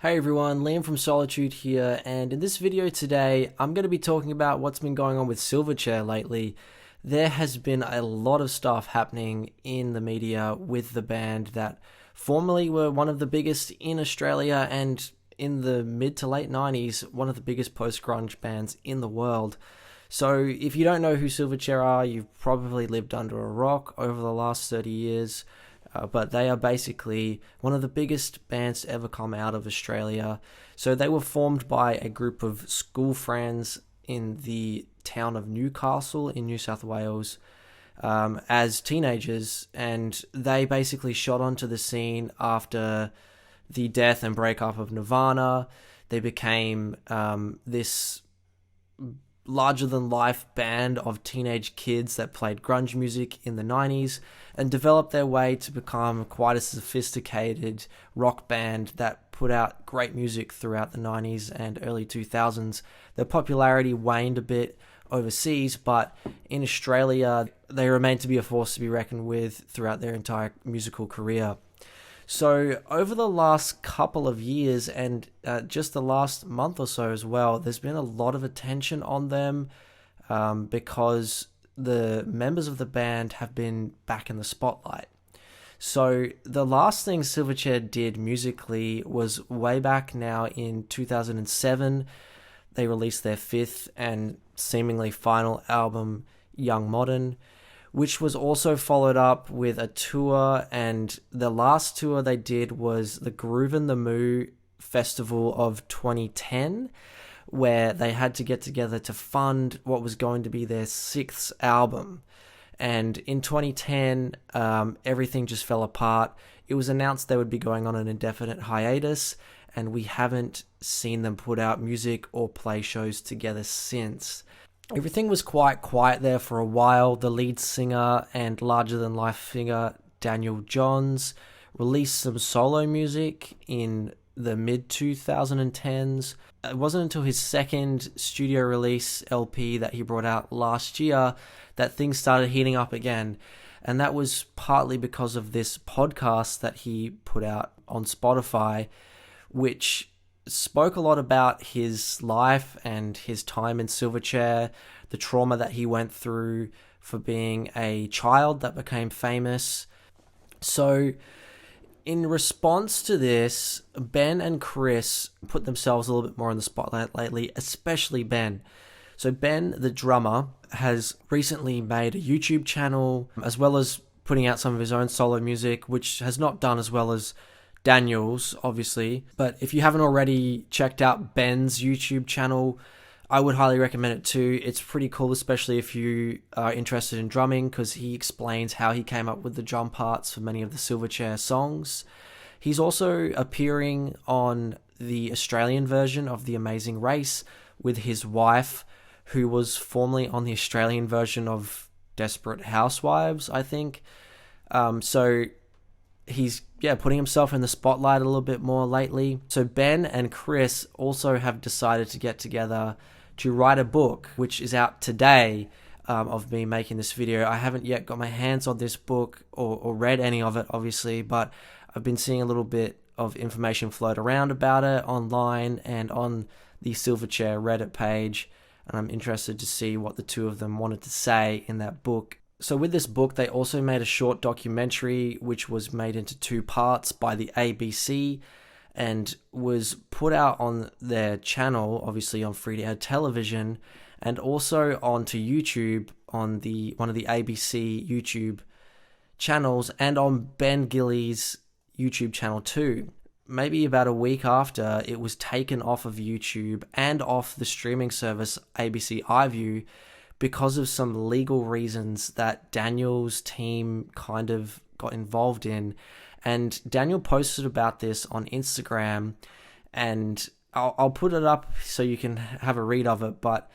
Hey everyone, Liam from Solitude here, and in this video today, I'm going to be talking about what's been going on with Silverchair lately. There has been a lot of stuff happening in the media with the band that formerly were one of the biggest in Australia and in the mid to late 90s, one of the biggest post-grunge bands in the world. So if you don't know who Silverchair are, you've probably lived under a rock over the last 30 years. But they are basically one of the biggest bands to ever come out of Australia. So they were formed by a group of school friends in the town of Newcastle in New South Wales as teenagers, and they basically shot onto the scene after the death and breakup of Nirvana. They became this larger-than-life band of teenage kids that played grunge music in the 90s and developed their way to become quite a sophisticated rock band that put out great music throughout the 90s and early 2000s. Their popularity waned a bit overseas, but in Australia, they remain to be a force to be reckoned with throughout their entire musical career. So over the last couple of years and just the last month or so as well, there's been a lot of attention on them because the members of the band have been back in the spotlight. So the last thing Silverchair did musically was way back now in 2007. They released their fifth and seemingly final album, Young Modern, which was also followed up with a tour, and the last tour they did was the Groove in the Moo Festival of 2010, where they had to get together to fund what was going to be their sixth album. And in 2010, everything just fell apart. It was announced they would be going on an indefinite hiatus, and we haven't seen them put out music or play shows together since. Everything was quite quiet there for a while. The lead singer and larger-than-life figure, Daniel Johns, released some solo music in the mid-2010s. It wasn't until his second studio release LP that he brought out last year that things started heating up again. And that was partly because of this podcast that he put out on Spotify, which spoke a lot about his life and his time in Silverchair, the trauma that he went through for being a child that became famous. So in response to this, Ben and Chris put themselves a little bit more in the spotlight lately, especially Ben. So Ben, the drummer, has recently made a YouTube channel as well as putting out some of his own solo music, which has not done as well as Daniel's, obviously. But if you haven't already checked out Ben's YouTube channel, I would highly recommend it too. It's pretty cool, especially if you are interested in drumming, because he explains how he came up with the drum parts for many of the Silverchair songs. He's also appearing on the Australian version of The Amazing Race with his wife, who was formerly on the Australian version of Desperate Housewives, I think. So he's putting himself in the spotlight a little bit more lately. So Ben and Chris also have decided to get together to write a book, which is out today of me making this video. I haven't yet got my hands on this book or read any of it, obviously, but I've been seeing a little bit of information float around about it online and on the Silverchair Reddit page, and I'm interested to see what the two of them wanted to say in that book. So with this book, they also made a short documentary which was made into two parts by the ABC and was put out on their channel, obviously on free-to-air television, and also onto YouTube on one of the ABC YouTube channels and on Ben Gillies' YouTube channel too. Maybe about a week after, it was taken off of YouTube and off the streaming service ABC iView because of some legal reasons that Daniel's team kind of got involved in. And Daniel posted about this on Instagram, and I'll put it up so you can have a read of it. But,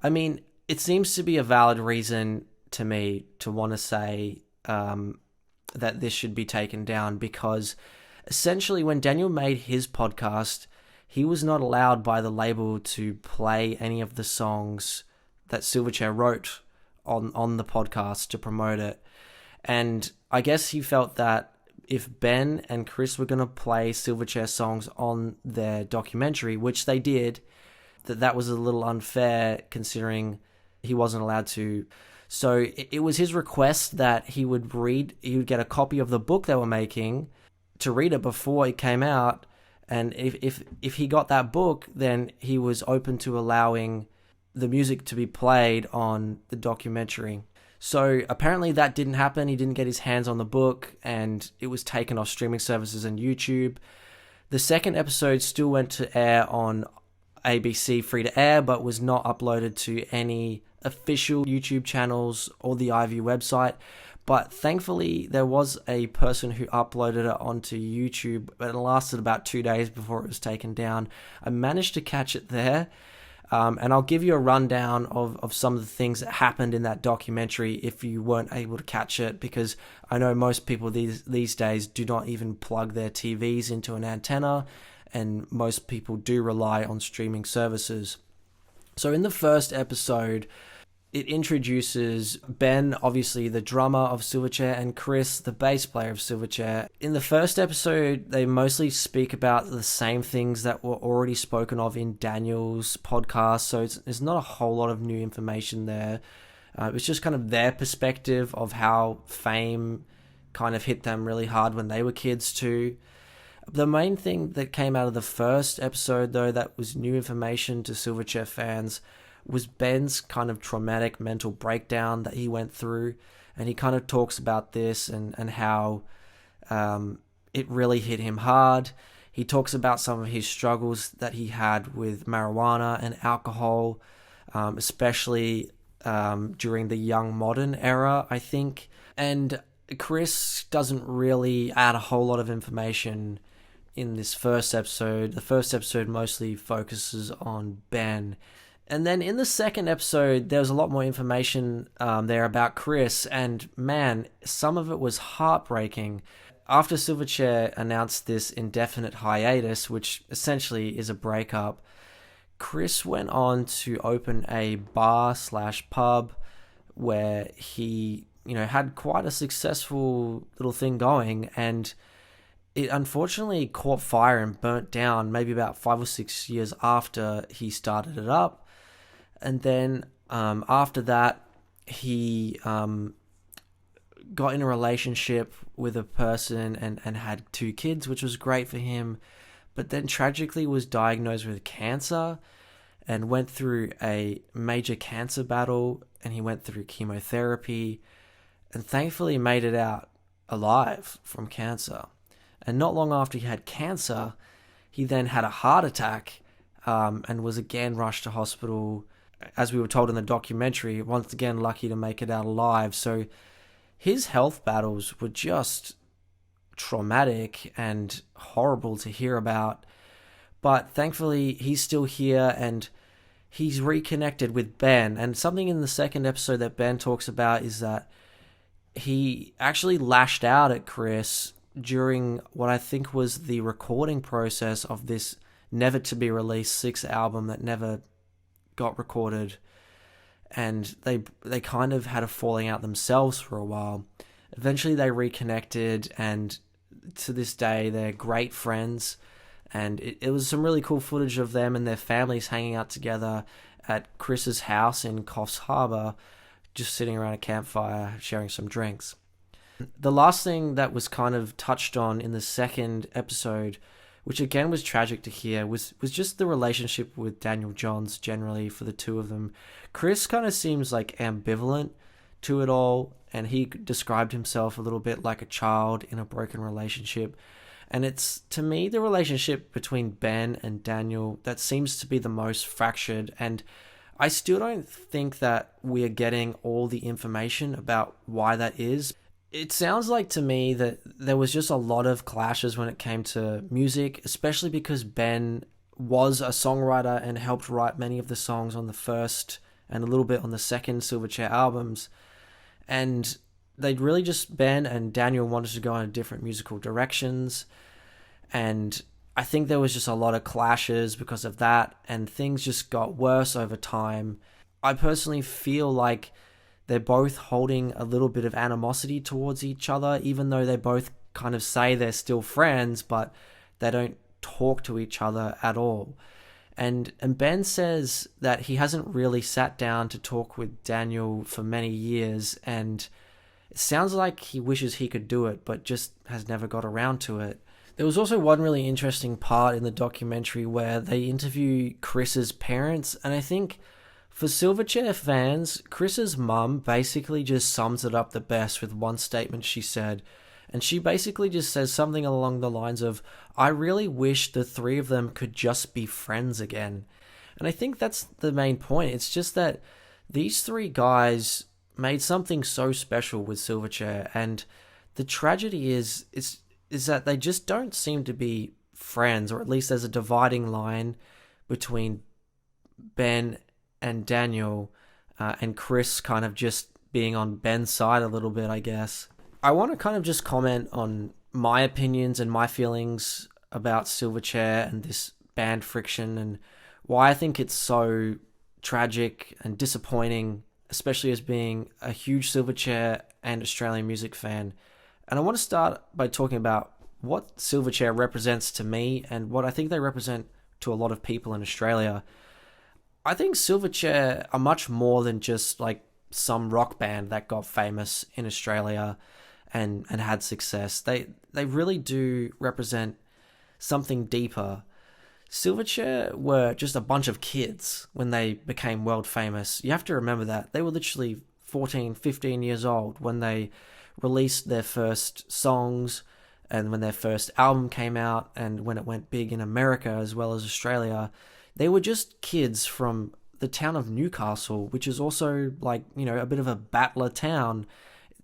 I mean, it seems to be a valid reason to me to want to say that this should be taken down, because essentially when Daniel made his podcast, he was not allowed by the label to play any of the songs that Silverchair wrote on the podcast to promote it. And I guess he felt that if Ben and Chris were going to play Silverchair songs on their documentary, which they did, that was a little unfair considering he wasn't allowed to. So it was his request that he would get a copy of the book they were making to read it before it came out. And if he got that book, then he was open to allowing the music to be played on the documentary. So apparently that didn't happen. He didn't get his hands on the book, and it was taken off streaming services and YouTube. The second episode still went to air on ABC free to air, but was not uploaded to any official YouTube channels or the iView website. But thankfully, there was a person who uploaded it onto YouTube, but it lasted about 2 days before it was taken down. I managed to catch it there, and I'll give you a rundown of some of the things that happened in that documentary if you weren't able to catch it, because I know most people these days do not even plug their TVs into an antenna, and most people do rely on streaming services. So in the first episode, it introduces Ben, obviously the drummer of Silverchair, and Chris, the bass player of Silverchair. In the first episode, they mostly speak about the same things that were already spoken of in Daniel's podcast, so there's not a whole lot of new information there. It's just kind of their perspective of how fame kind of hit them really hard when they were kids too. The main thing that came out of the first episode, though, that was new information to Silverchair fans was Ben's kind of traumatic mental breakdown that he went through. And he kind of talks about this and how it really hit him hard. He talks about some of his struggles that he had with marijuana and alcohol, especially during the young modern era, I think. And Chris doesn't really add a whole lot of information in this first episode. The first episode mostly focuses on Ben. And then in the second episode, there was a lot more information there about Chris, and man, some of it was heartbreaking. After Silverchair announced this indefinite hiatus, which essentially is a breakup, Chris went on to open a bar/pub where he, had quite a successful little thing going, and it unfortunately caught fire and burnt down maybe about 5 or 6 years after he started it up. And then after that, he got in a relationship with a person and had 2 kids, which was great for him. But then tragically was diagnosed with cancer and went through a major cancer battle, and he went through chemotherapy and thankfully made it out alive from cancer. And not long after he had cancer, he then had a heart attack and was again rushed to hospital. As we were told in the documentary, once again lucky to make it out alive. So his health battles were just traumatic and horrible to hear about. But thankfully, he's still here and he's reconnected with Ben. And something in the second episode that Ben talks about is that he actually lashed out at Chris during what I think was the recording process of this never-to-be-released 6th album that never got recorded, and they kind of had a falling out themselves for a while. Eventually they reconnected, and to this day they're great friends, and it was some really cool footage of them and their families hanging out together at Chris's house in Coffs Harbour, just sitting around a campfire sharing some drinks. The last thing that was kind of touched on in the second episode, which again was tragic to hear, was just the relationship with Daniel Johns generally for the two of them. Chris kind of seems like ambivalent to it all, and he described himself a little bit like a child in a broken relationship. And it's, to me, the relationship between Ben and Daniel that seems to be the most fractured, and I still don't think that we are getting all the information about why that is. It sounds like to me that there was just a lot of clashes when it came to music, especially because Ben was a songwriter and helped write many of the songs on the first and a little bit on the second Silverchair albums. And they'd really just, Ben and Daniel wanted to go in different musical directions. And I think there was just a lot of clashes because of that, and things just got worse over time. I personally feel like they're both holding a little bit of animosity towards each other, even though they both kind of say they're still friends, but they don't talk to each other at all. And Ben says that he hasn't really sat down to talk with Daniel for many years, and it sounds like he wishes he could do it, but just has never got around to it. There was also one really interesting part in the documentary where they interview Chris's parents, and I think for Silverchair fans, Chris's mum basically just sums it up the best with one statement she said. And she basically just says something along the lines of, I really wish the three of them could just be friends again. And I think that's the main point. It's just that these three guys made something so special with Silverchair. And the tragedy is that they just don't seem to be friends, or at least there's a dividing line between Ben and Daniel, and Chris kind of just being on Ben's side a little bit, I guess. I want to kind of just comment on my opinions and my feelings about Silverchair and this band friction, and why I think it's so tragic and disappointing, especially as being a huge Silverchair and Australian music fan. And I want to start by talking about what Silverchair represents to me and what I think they represent to a lot of people in Australia. I think Silverchair are much more than just like some rock band that got famous in Australia and had success. They really do represent something deeper. Silverchair were just a bunch of kids when they became world famous. You have to remember that. They were literally 14, 15 years old when they released their first songs, and when their first album came out, and when it went big in America as well as Australia. They were just kids from the town of Newcastle, which is also like, a bit of a battler town.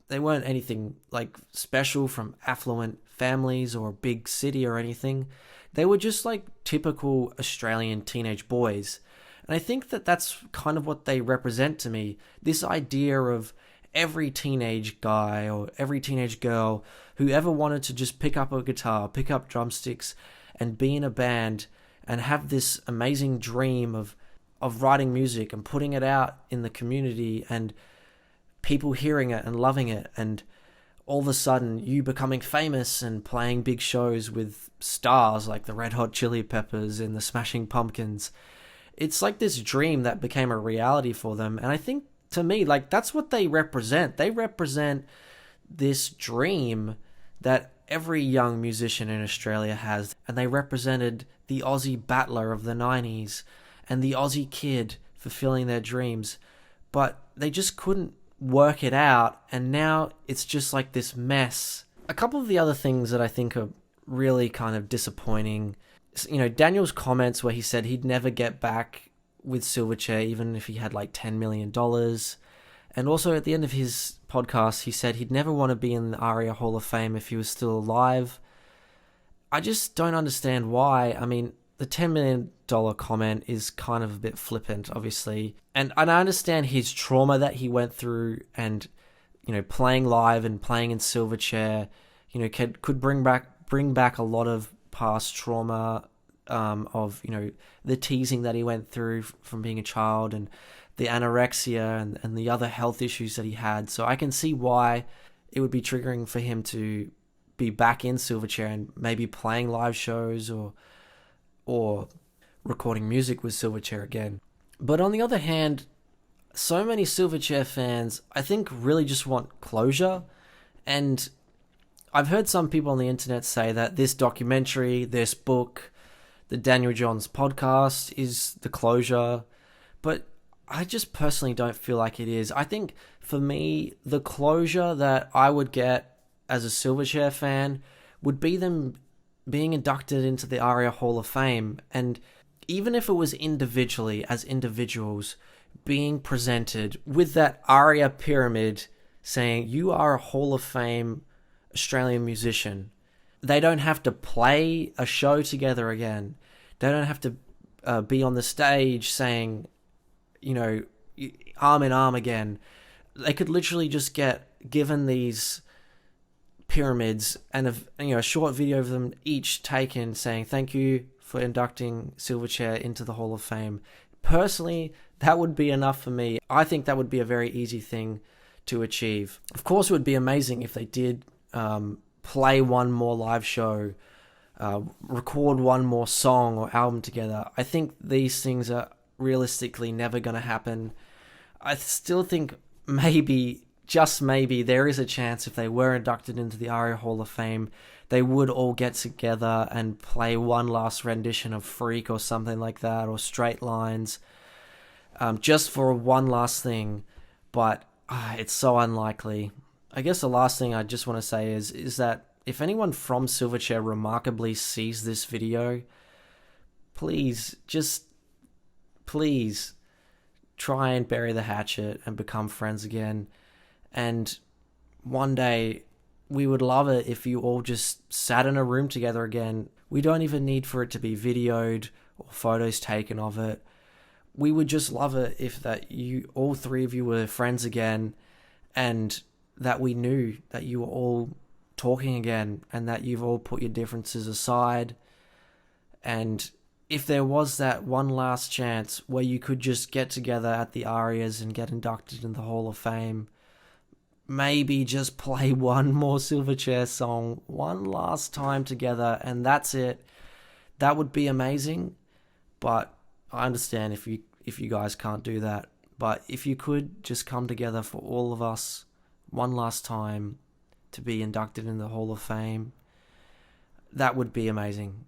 They weren't anything like special from affluent families or a big city or anything. They were just like typical Australian teenage boys. And I think that that's kind of what they represent to me. This idea of every teenage guy or every teenage girl who ever wanted to just pick up a guitar, pick up drumsticks, and be in a band and have this amazing dream of writing music and putting it out in the community and people hearing it and loving it, and all of a sudden you becoming famous and playing big shows with stars like the Red Hot Chili Peppers and the Smashing Pumpkins. It's like this dream that became a reality for them. And I think, to me, like, that's what they represent. They represent this dream that every young musician in Australia has, and they represented the Aussie battler of the 90s and the Aussie kid fulfilling their dreams, but they just couldn't work it out, and now it's just like this mess. A couple of the other things that I think are really kind of disappointing, Daniel's comments where he said he'd never get back with Silverchair even if he had like $10 million. And also at the end of his podcast, he said he'd never want to be in the ARIA Hall of Fame if he was still alive. I just don't understand why. I mean, the $10 million comment is kind of a bit flippant, obviously. And I understand his trauma that he went through, and, playing live and playing in Silverchair, could bring back a lot of past trauma, of, the teasing that he went through from being a child, and the anorexia and the other health issues that he had. So I can see why it would be triggering for him to be back in Silverchair and maybe playing live shows or recording music with Silverchair again. But on the other hand, so many Silverchair fans, I think, really just want closure. And I've heard some people on the internet say that this documentary, this book, the Daniel Johns podcast is the closure. But I just personally don't feel like it is. I think for me, the closure that I would get as a Silverchair fan would be them being inducted into the ARIA Hall of Fame. And even if it was individually, as individuals, being presented with that ARIA pyramid saying, you are a Hall of Fame Australian musician. They don't have to play a show together again. They don't have to be on the stage saying, arm in arm again. They could literally just get given these pyramids and a short video of them each taken saying thank you for inducting Silverchair into the Hall of Fame. Personally, that would be enough for me. I think that would be a very easy thing to achieve. Of course, it would be amazing if they did play one more live show, record one more song or album together. I think these things are realistically never going to happen. I still think maybe, just maybe, there is a chance if they were inducted into the ARIA Hall of Fame, they would all get together and play one last rendition of Freak or something like that, or Straight Lines, just for one last thing. But it's so unlikely. I guess the last thing I just want to say is that if anyone from Silverchair remarkably sees this video, please try and bury the hatchet and become friends again. And one day, we would love it if you all just sat in a room together again. We don't even need for it to be videoed or photos taken of it. We would just love it if that you, all three of you, were friends again, and that we knew that you were all talking again, and that you've all put your differences aside. And if there was that one last chance where you could just get together at the ARIAs and get inducted in the Hall of Fame, maybe just play one more Silverchair song one last time together, and that's it. That would be amazing. But I understand if you guys can't do that. But if you could just come together for all of us one last time to be inducted in the Hall of Fame, that would be amazing.